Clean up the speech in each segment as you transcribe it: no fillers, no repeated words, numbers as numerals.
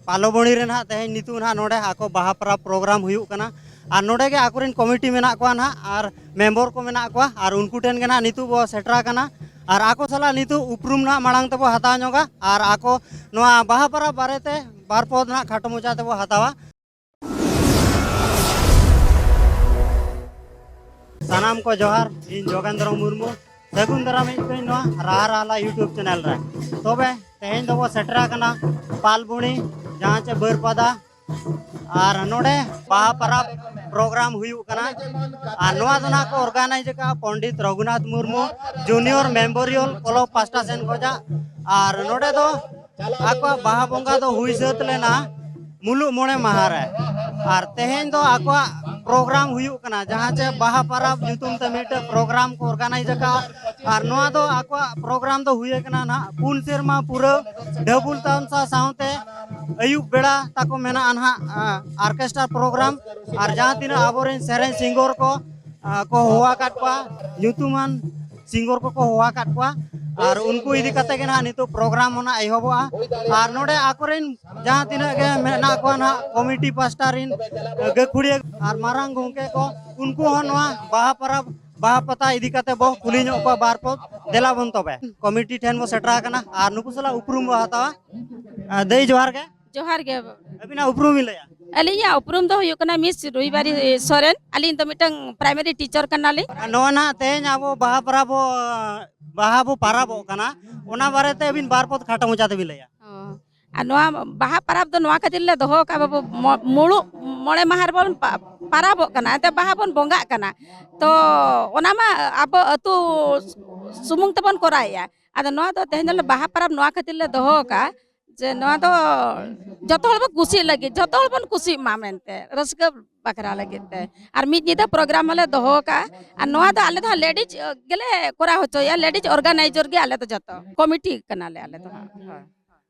पालोबणी रे ना तेहें नितु ना नोडे आको बाहा परा प्रोग्राम हुयुक कना और नोडे के आकुरेन कमिटी मेना को ना और मेंबर को मेना को और उनको टेन के ना नितु बो सेटरा कना और आको सला नितु उपरुम ना मांग तबो हता नोगा और आको नोआ बाहा परा बारेते बार पद ना खाटो मुचा तबो हतावा सानाम को जोहार इन जोगेंद्र मुर्मू सगुन दराम नोआ राहराला यूट्यूब चैनल रे तबे तेहें दबो सेटरा कना पालबुणी जहाँ चे बरपदा और नोडे बाहा परा प्रोग्राम हुयुक कना और नोआ दो ना को ऑर्गेनाइज का Pandit Raghunath Murmu junior memorial club पास्टा सेन खोजा और नोडे दो आको बाहा बोंगा दो हुई सत लेना मुलुक मोड़े माहा रे और तेहें दो आको प्रोग्राम हुयुक कना जहाँ चे बाहा परा ᱧᱩᱛᱩᱢ ते मिट प्रोग्राम को ऑर्गेनाइज का और नोआ दो आको प्रोग्राम दो हुए कना ना पुन सेरमा पूरा डबुल तामसा साउते अयुब बेड़ा ताको मेना अनहा ऑर्केस्ट्रा प्रोग्राम और जहाँ तीन आबोरेन सेरेन सिंगर को हुआ काटवा ᱧᱩᱛᱩᱢᱟन सिंगर को हुआ काटवा और उनको इदी कते के ना नितो प्रोग्राम होना एहबोआ और नोडे आकोरेन जहाँ तीन के मेना को ना कमिटी पास्टारिन गखुड़िया और मारांग गोंके को उनको होनवा बाहा परब बाहा पता इदी कते बो कुली ᱧᱚᱜ को बारपत देला बन तबे कमिटी ठेन बो सेटरा कना और नुकु सला उपरुम बो हतावा दई जोहार के अबिना उपरुम मिलया अलिया उपरुम दो हुयुक कना मिस रुईबारी सोरेन अलिन तो मिटंग प्राइमरी टीचर कनाली नोना तेज आबो बाहा बो पाराबो कना ओना बारेते अबिन बारपत खाटा मुचाते बिलया आ नोआ बाहा पाराब दो नोआ खातिर ले दोहो का बाबू मुळु मोळे माहार बोन पाराबो कना ते बाहा बोन बोंगा कना तो ओना मा अब अतु सुमुंग तबन कोराया आदो नोआ दो तेहन बाहा पाराब नोआ खातिर ले दोहो का जे नोआ दो जतो हल खुशी लगी जतो हल बन खुशी मा मेनते रसक बकरा लगी ते और मिद निदा प्रोग्राम ले दोहो का आ नोआ दो आले दो लेडीज गेले कोरा होचो या लेडीज ऑर्गेनाइजर गे आले तो जतो कमिटी कना ले आले तो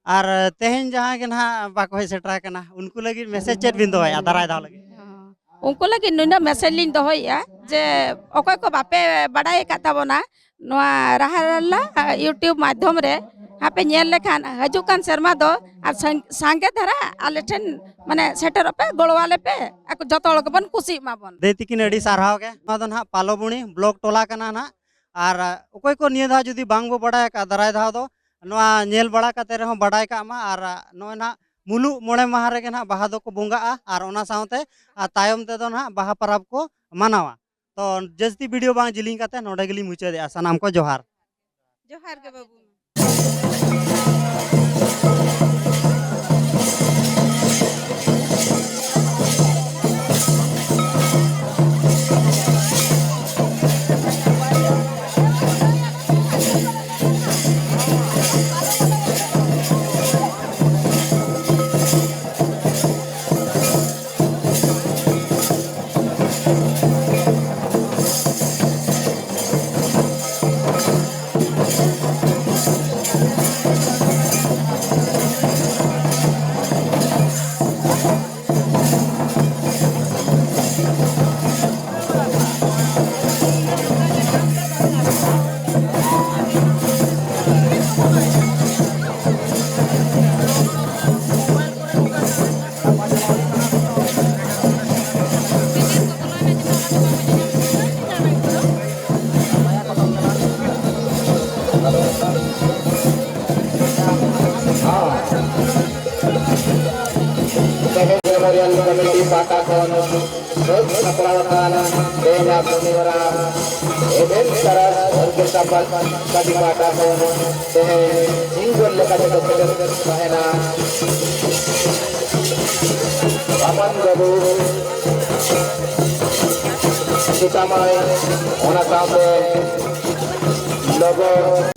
और तेहन जहाँ के ना बाको सेटरा कना उनको लगी मैसेज चेट बिन दो है दाराय दाव लगी उनको लगी नुना मैसेज लिन दो या जे ओको को बापे बड़ाई का तबना नोआ राहरला यूट्यूब माध्यम रे हापे नेल लेखान हजुकान शर्मा दो और सांगे धरा आले ठन माने सेटर पे गोळवाले पे ako जतो हल बन खुशी मा बन दे तिकिन अडी सारहाव के मा दो ना पालोबुणी ब्लॉक टोला कना ना और ओकोय को निय धा जुदी बांग बो बड़ाय का दाराय धाव दो नोआ नेल बड़ा कते रहो बड़ाय का मा और नो ना मुलु मोड़े माह रे ना बाहा दो को बोंगा और ओना साउते तायम ते दो ना बाहा परब को मानावा तो जस्ती वीडियो बांग जिलिंग कते नोडे गली मुचे दे सनाम को जोहार के बाबू Kemudian komisi Pakakon Keperawatan Dena Pemira Eben Saras Orkesabat Kadi Pakakon Singgul Lekade Dokter Mahena Aman Gabu Sitamai Ona Sampai Logo